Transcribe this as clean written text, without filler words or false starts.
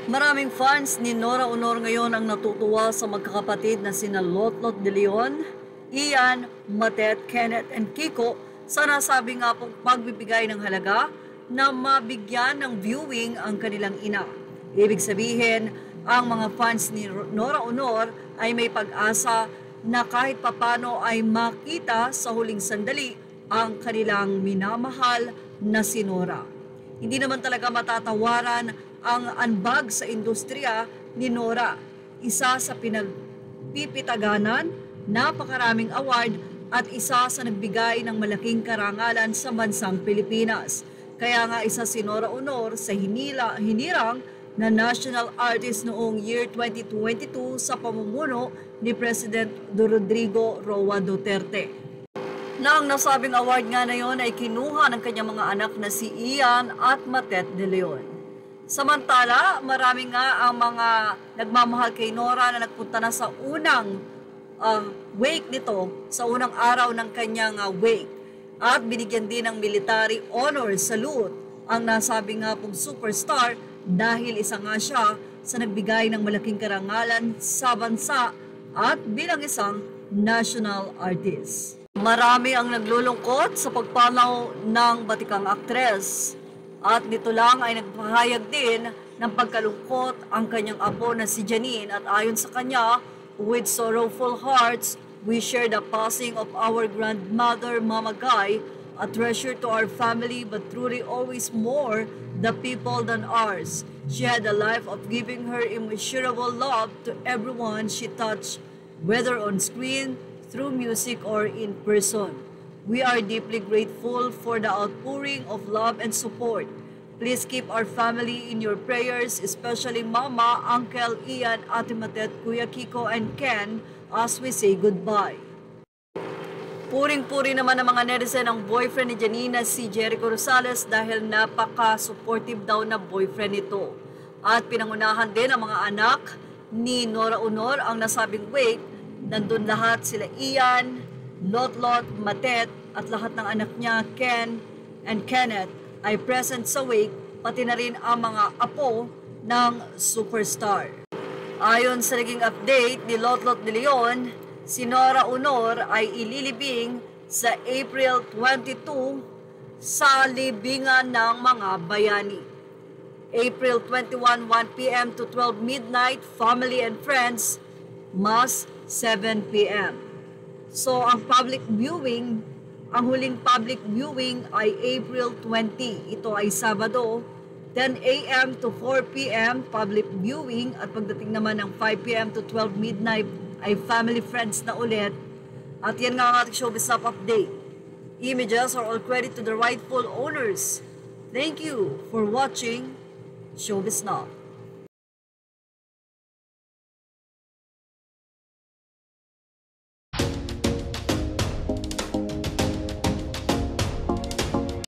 Maraming fans ni Nora Aunor ngayon ang natutuwa sa magkakapatid na sina Lotlot de Leon, Ian, Matet, Kenneth, and Kiko sa nasabi nga pong pagbibigay ng halaga na mabigyan ng viewing ang kanilang ina. Ibig sabihin, ang mga fans ni Nora Aunor ay may pag-asa na kahit papano ay makita sa huling sandali ang kanilang minamahal na si Nora. Hindi naman talaga matatawaran ang anbag sa industriya ni Nora. Isa sa pinagpipitaganan, napakaraming award at isa sa nagbigay ng malaking karangalan sa bansang Pilipinas. Kaya nga isa si Nora Aunor sa hinirang na national artist noong year 2022 sa pamumuno ni President Rodrigo Roa Duterte. Na ang nasabing award nga na yon ay kinuha ng kanyang mga anak na si Ian at Matet de Leon. Samantala, marami nga ang mga nagmamahal kay Nora na nagpunta na sa unang wake nito, sa unang araw ng kanyang wake. At binigyan din ng military honor salute ang nasabing nga pong superstar dahil isa nga siya sa nagbigay ng malaking karangalan sa bansa at bilang isang national artist. Marami ang naglulungkot sa pagpanaw ng batikang aktres. At nito lang ay nagpahayag din ng pagkalungkot ang kanyang apo na si Janine at ayon sa kanya, with sorrowful hearts, we share the passing of our grandmother Mama Guy, a treasure to our family but truly always more the people than ours. She had a life of giving her immeasurable love to everyone she touched, whether on screen, through music, or in person. We are deeply grateful for the outpouring of love and support. Please keep our family in your prayers, especially Mama, Uncle Ian, Ate Matet, Kuya Kiko, and Ken as we say goodbye. Puring-puri naman ng mga netizen ang boyfriend ni Janina, si Jericho Rosales, dahil napaka-supportive daw na boyfriend nito. At pinangunahan din ang mga anak ni Nora Aunor ang nasabing wake. Nandun lahat sila Ian, Lotlot, Matet, at lahat ng anak niya, Ken and Kenneth, ay present sa wake, pati na rin ang mga apo ng superstar. Ayon sa naging update ni Lotlot de Leon, si Nora Aunor ay ililibing sa April 22 sa libingan ng mga bayani. April 21, 1 p.m. to 12 midnight, family and friends, Mass 7 p.m. So, ang huling public viewing ay April 20. Ito ay Sabado, 10 a.m. to 4 p.m. public viewing, at pagdating naman ng 5 p.m. to 12 midnight ay family friends na ulit. At yan nga ang ating showbiz update. Images are all credit to the rightful owners. Thank you for watching Showbiz Now.